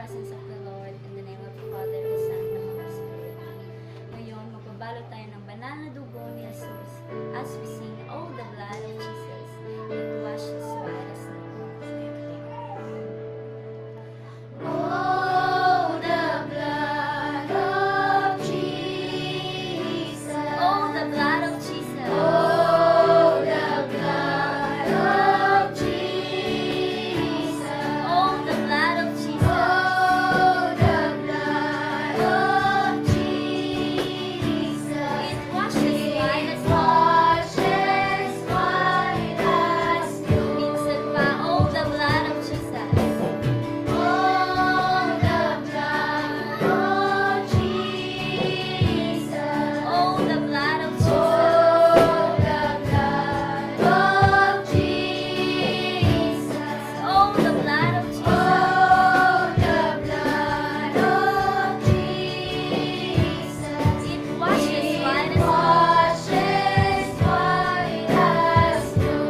presence of the Lord. In the name of the Father, the Son, and the Holy Spirit. Ngayon, magbabalot tayo ng banal na dugo ni Jesus as we sing, Oh, the blood of Jesus, that washes white as snow. Oh, the blood of Jesus. Oh, the blood of Jesus. Oh, the blood of Jesus. Oh, the blood of Jesus. Oh, the blood of Jesus. It washes white as It snow. washes white as snow. Minsan pa, oh, the blood of Jesus. Oh, the blood of Jesus. Oh, the blood of Jesus. Oh, the blood of Jesus. Oh, the blood of Jesus. Oh, the blood of Jesus. It washes It white as snow. washes white as snow.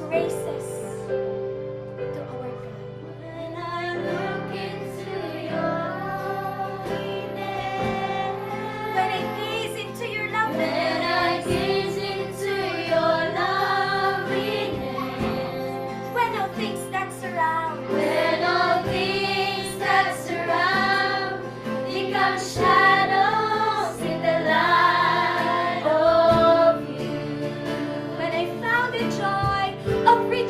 praises to our God. When I look into your holiness, When I gaze into your love, when I gaze into your loveliness, when all things that surround when all things that surround become shadows in the light of you, when I found the joy of reaching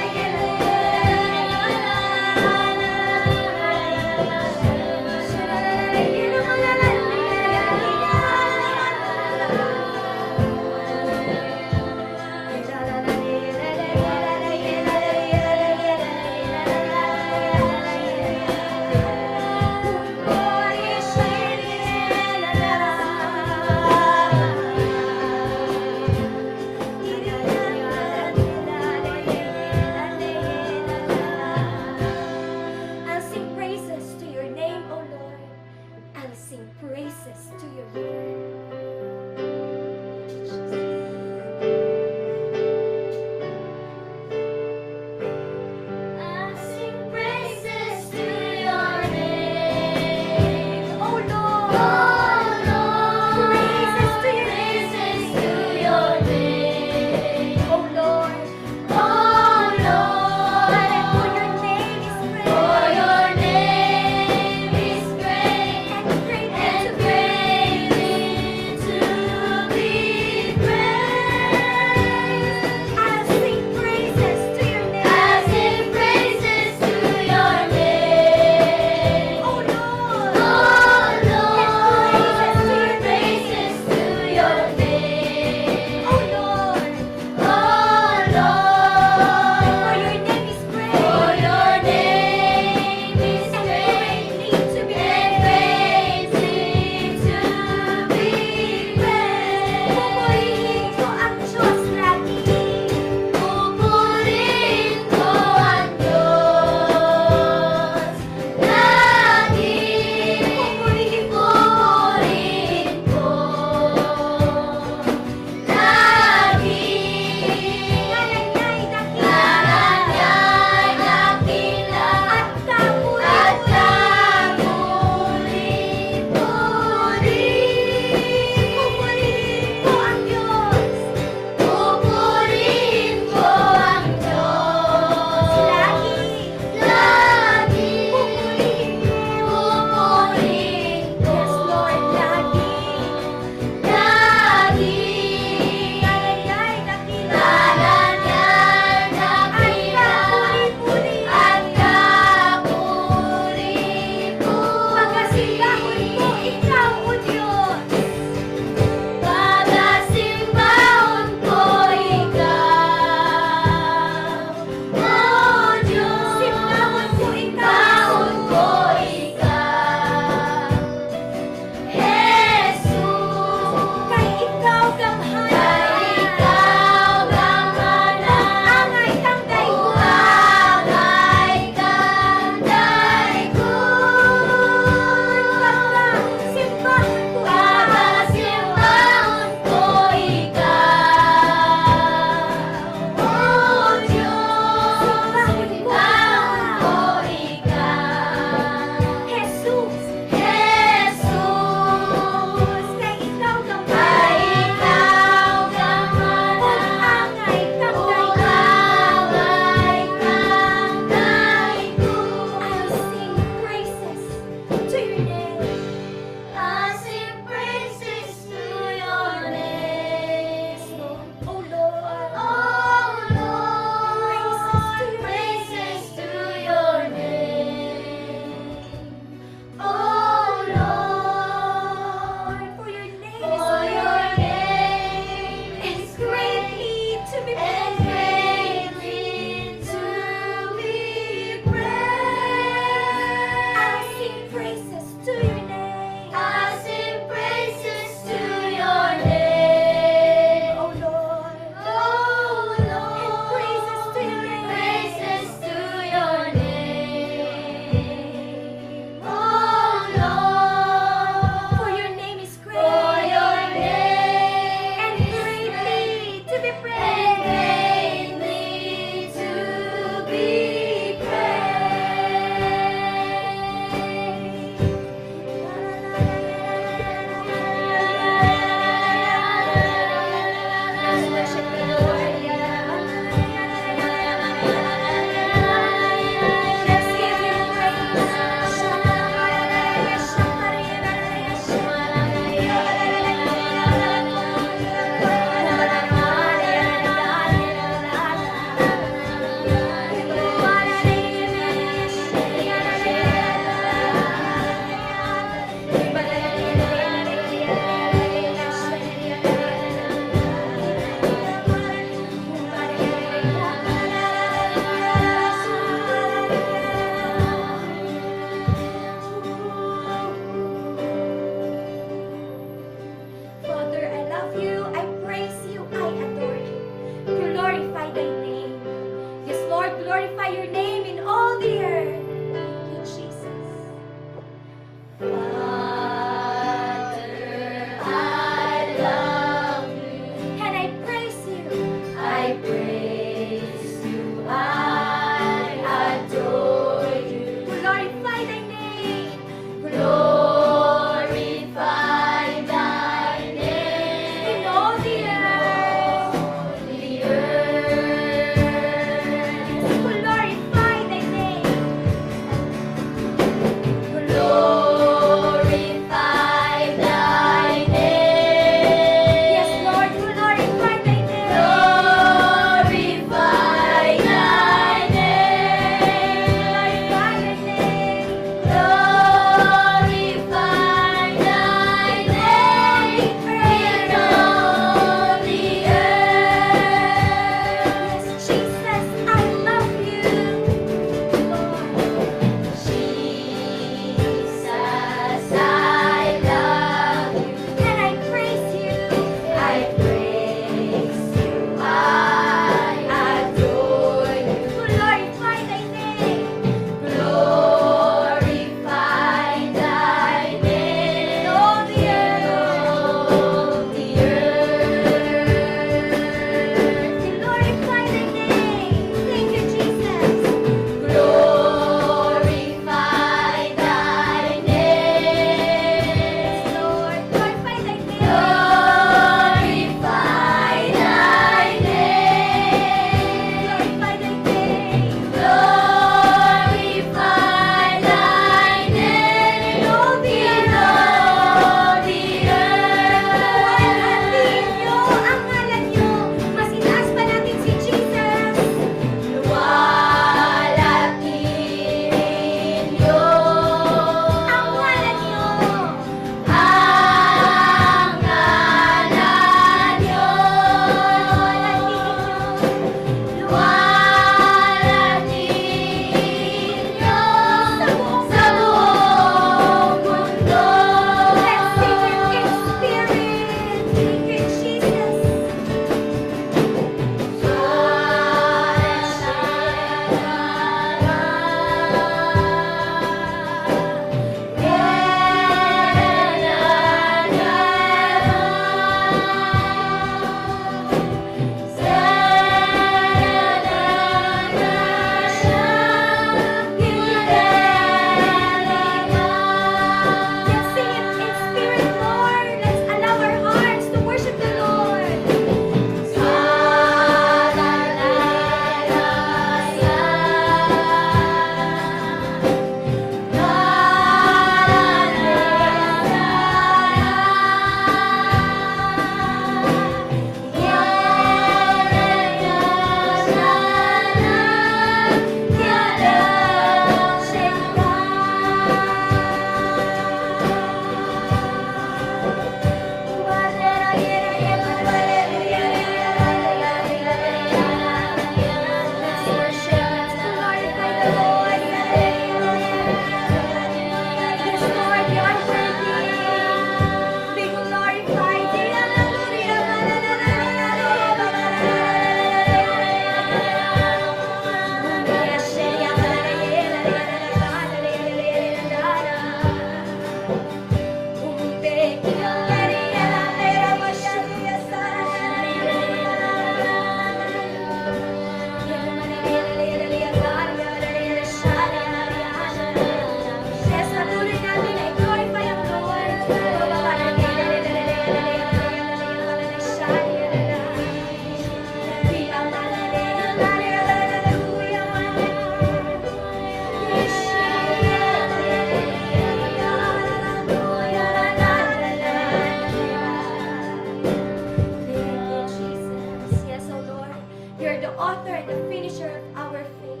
You're the author and the finisher of our faith.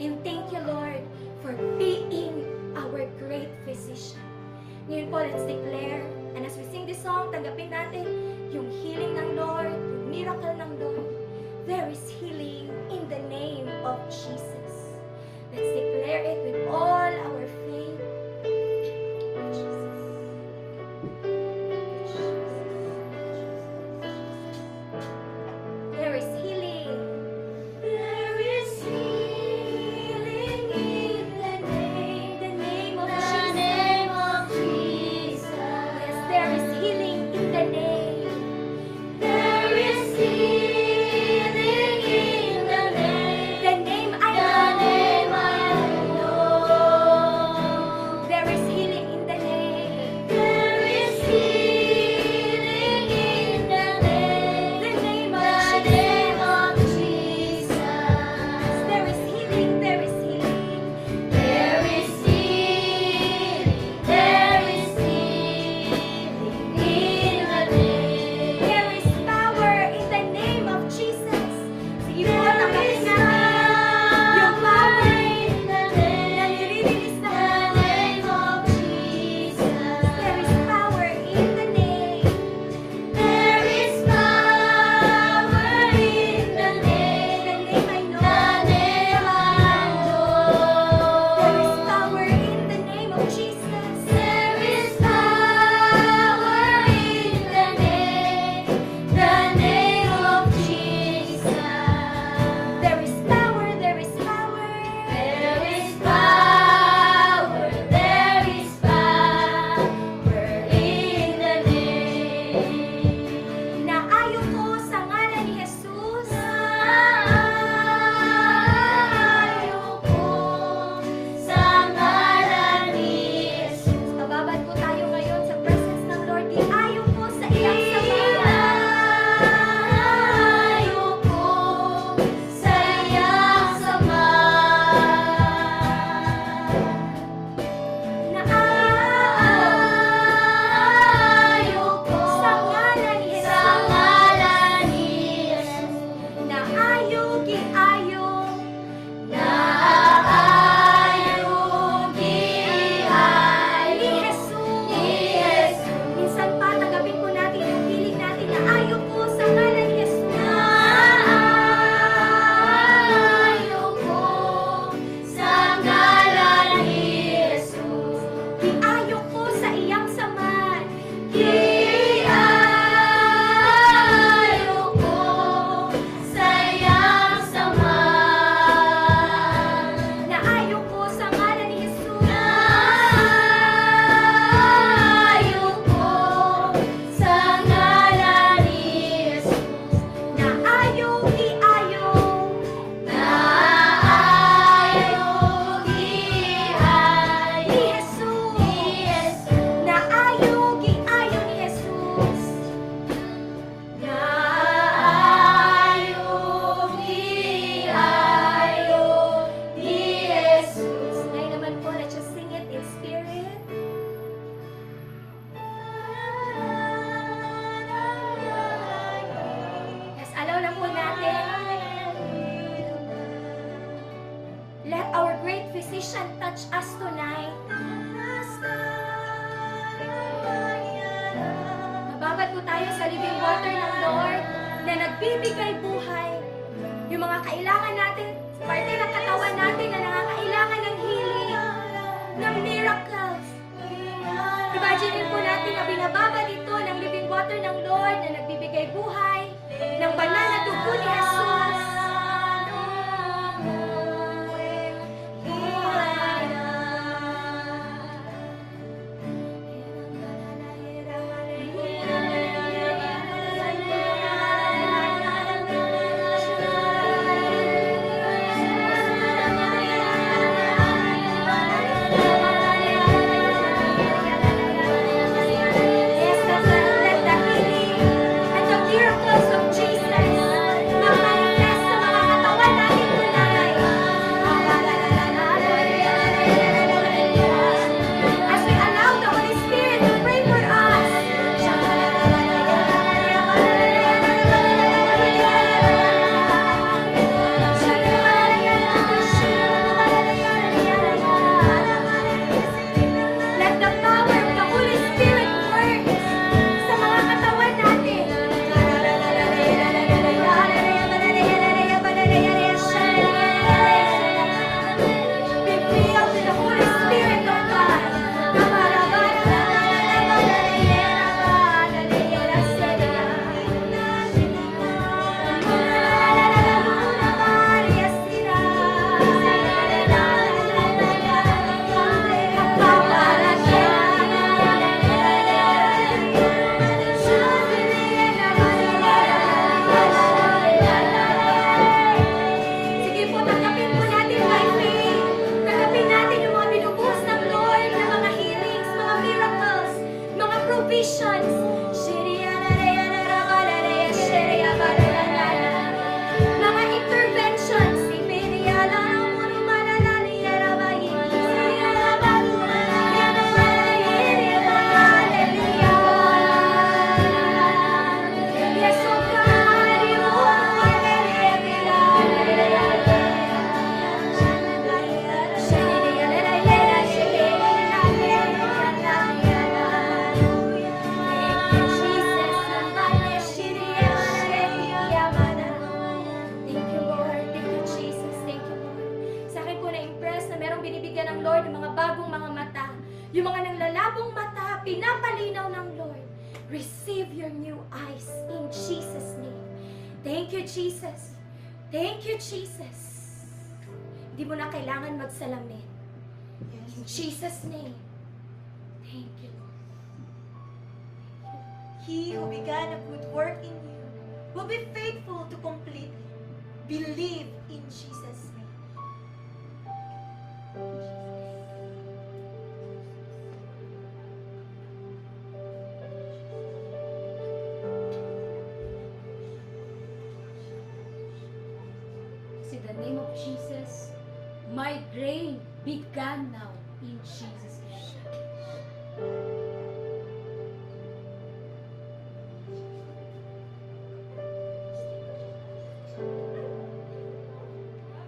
And thank you, Lord, for being our great physician. Ngayon po, let's declare. And as we sing this song, tanggapin natin yung healing ng Lord, yung miracle ng Lord. There is healing in the name of Jesus. Let's declare it with all our faith. There is healing. There is healing in the name of Jesus. Yes, there is healing in the name. There is healing in the name. The name I know. There is healing in the name. There is healing in the name. The name of Jesus. There is healing. There is healing. There is healing. There is healing in the name. There is power in the name of Jesus. Sige po, tanggapin natin yung power na nililinis na name of Jesus. There is power in the name. There is power in the name. The name I know. There is power in the name of Jesus. There is power in the name. The name of Jesus. There is power. There is power. There is power. There is power in the name. Naayo ko sa ngalan ni Jesus. Naayo ko sa ngalan ni Jesus. Mababad po tayo ngayon sa presence ng Lord. Iayo ko sa iyang samahan. Iayo ko sa iyang samahan. Naayo ko sa ngalan ni Jesus. Naayo, giayo. Naayo, giayo. Ni Jesus. Minsan pa, tanggapin po natin yung feeling natin. Naayo ko sa ngalan ni Jesus. Naayo ko sa ngalan ni Jesus. Giayo ko sa iyang samahan. Giayo ko sa iyang samahan. Naayo ko sa ngalan ni Jesus. Naayo ko sa ngalan ni Jesus. Naayo, giayo. Naayo, giayo. Ni Jesus. Naayo, giayo ni Jesus. Naayo, giayo ni Jesus. Ngayon naman po, let's just sing it in spirit. Yes, alaw na po natin. Let our great physician touch us tonight. Mababad po tayo sa living water ng Lord na nagbibigay buhay. Yung mga kailangan natin, parte ng katawan natin na nangangailangan ng healing, ng miracles. Imagine po natin na binababad ito ng living water ng Lord na nagbibigay buhay, ng banal na dugo ni Jesus. Yes, let the healing and the miracles of Jesus Be filled with the Holy Spirit of God. Sige po, tanggapin po natin by faith. Tanggapin natin yung mga binubuhos ng Lord na mga healings, mga miracles, mga provisions. Mga interventions. Yes, oh God, you Thank you, Lord. Thank you, Jesus. Thank you, Lord. Sa akin po na-impress na merong binibigyan ng Lord ng mga bagong mga mata. Yung mga nanglalabong mata, pinapalinaw ng Lord. Receive your new eyes in Jesus' name. Thank you, Jesus. Thank you, Jesus. Hindi mo na kailangan magsalamin. In Jesus' name. Thank you, Lord. He who began a good work in you will be faithful to complete it. Believe in Jesus' name. In the name of Jesus, migraine began now in Jesus' name.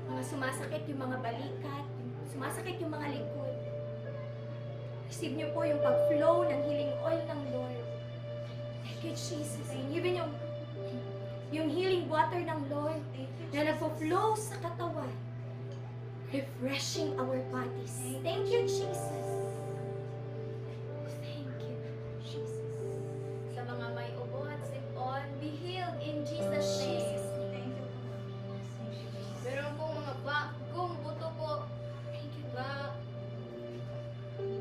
Mga sumasakit yung mga balikat, sumasakit yung mga likod. Receive niyo po yung pag-flow ng healing oil ng Lord. Thank you, Jesus. And even yung healing water ng Lord na nagpo-flow sa katawan, refreshing our bodies. Thank you, Jesus. Thank you, Jesus. Sa mga may ubo at sipon, be healed in Jesus' name. Thank you. Meron pong mga bagong buto po Thank you, na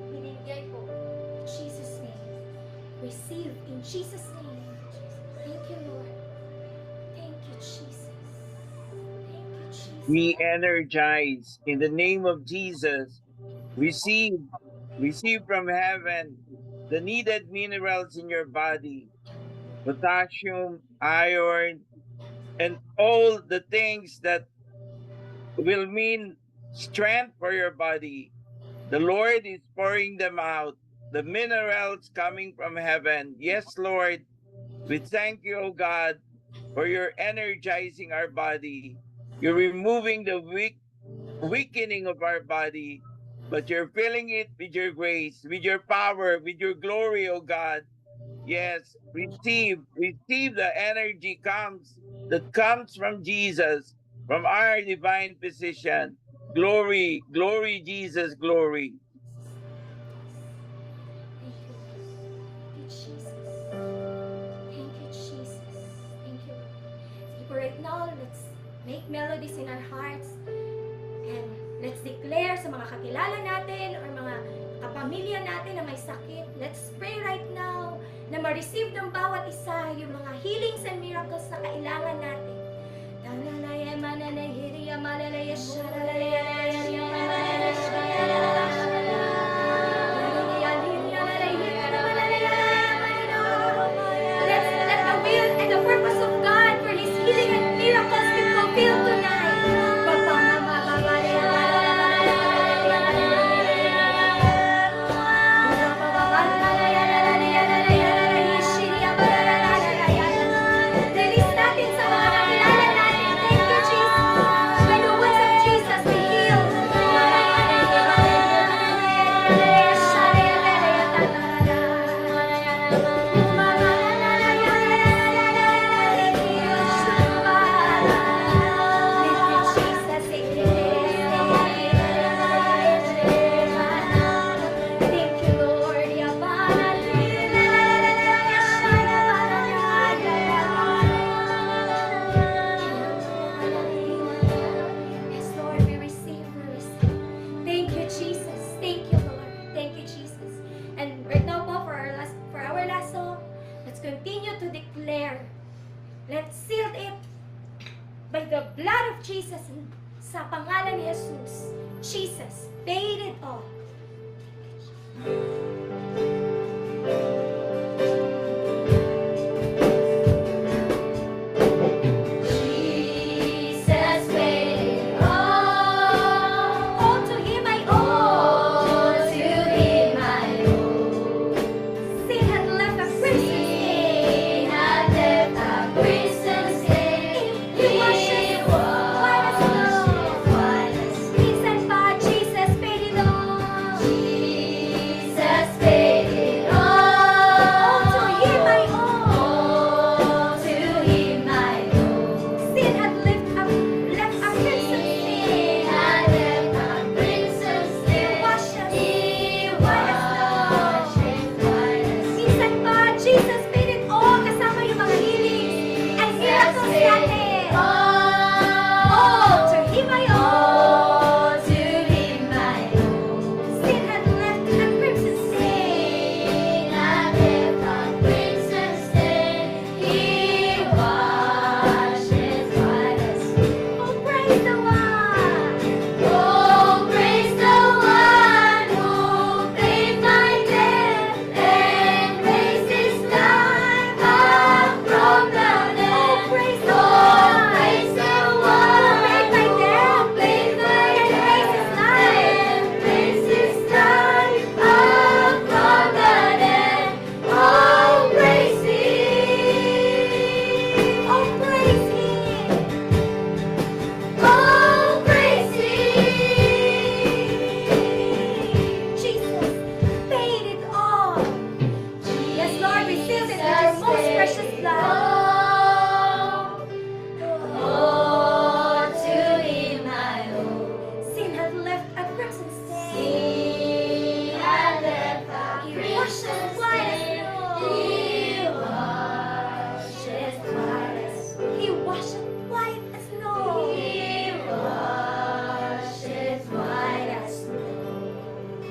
binigay po. Jesus' name. Receive in Jesus' name. Thank you, Lord. Thank you, Jesus. Thank you, Jesus. Be energized in the name of Jesus. Receive from heaven the needed minerals in your body, potassium, iron, and all the things that will mean strength for your body. The Lord is pouring them out, the minerals coming from heaven. Yes, Lord, we thank you, O God, for your energizing our body. You're removing the weakening of our body, but you're filling it with your grace, with your power, with your glory, O God. Yes, receive the energy that comes from Jesus, from our divine physician. Glory, glory, Jesus, glory. Thank you, Jesus. Thank you, Jesus. Thank you, Lord. Sige po, right now, let's make melodies in our hearts and let's declare sa mga kakilala natin or mga kapamilya natin na may sakit. Let's pray right now na ma-receive ng bawat isa yung mga healings and miracles na kailangan natin. Let the will and the purpose of God for His healing and miracles be fulfilled tonight. Release natin sa mga kakilala natin. Thank you, by the blood of Jesus, sa pangalan ni Jesus, Jesus paid it all. Jesus paid it all. All to Him I owe. All to Him I owe. Sin had left a crimson Sin had left a crimson stain. He washes white as snow. white as snow. He said, "But Jesus paid it all." Jesus paid it all. All to Him I owe. All to Him I owe. Sin had left a crimson stain. Sin had left a crimson stain. He washes He white as snow. washes white as snow. Minsan pa, Jesus paid it all kasama yung mga healings and miracles natin. All to Him I owe. All to Him I owe. Sin had left a crimson stain. Sin had left a crimson stain. He washes white as snow. Oh, praise the one. Oh, praise the one who paid my debt and raised His life up from the dead. Oh, praise the Oh, one. praise the one Paid my debt who paid my and raised His debt life. and raised His life up from the dead. Oh, praise Him. Oh, praise Him. Oh, praise Him. Jesus paid it all. Yes, Lord, we sealed it with your most precious blood. All to Him I owe. Sin had left a crimson stain. He had left a He crimson washes white as stain. snow. He washes white as snow. He washed white as snow. He washes white as snow.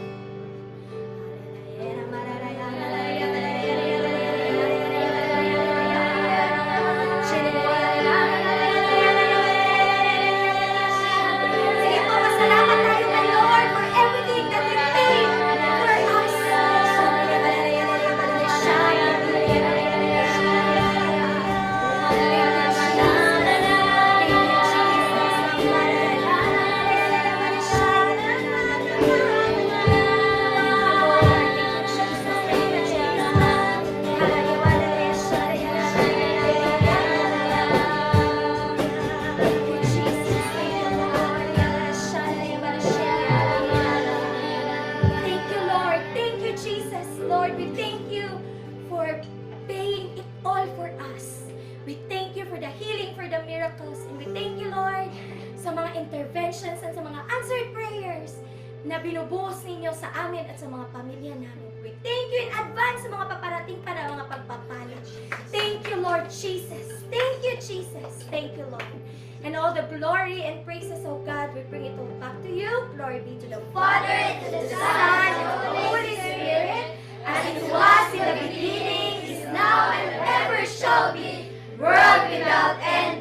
Sige po, masalamat tayo kay Lord for everything that He paid for us. Thank you, Lord. Thank you, Jesus. Lord, we thank you for paying it all for us. We thank you for the healing, for the miracles. And we thank you, Lord, sa mga interventions and sa mga answered prayers na binubuhos ninyo sa amin at sa mga pamilya namin. We thank you in advance sa mga paparating pa na mga pagpapala. Thank you, Lord Jesus. Thank you, Jesus. Thank you, Lord. And all the glory and praises, oh God, we bring it all back to you. Glory be to the Father, and to the Son, and to the Holy Spirit, as it was in the beginning, is now, and ever shall be, world without end.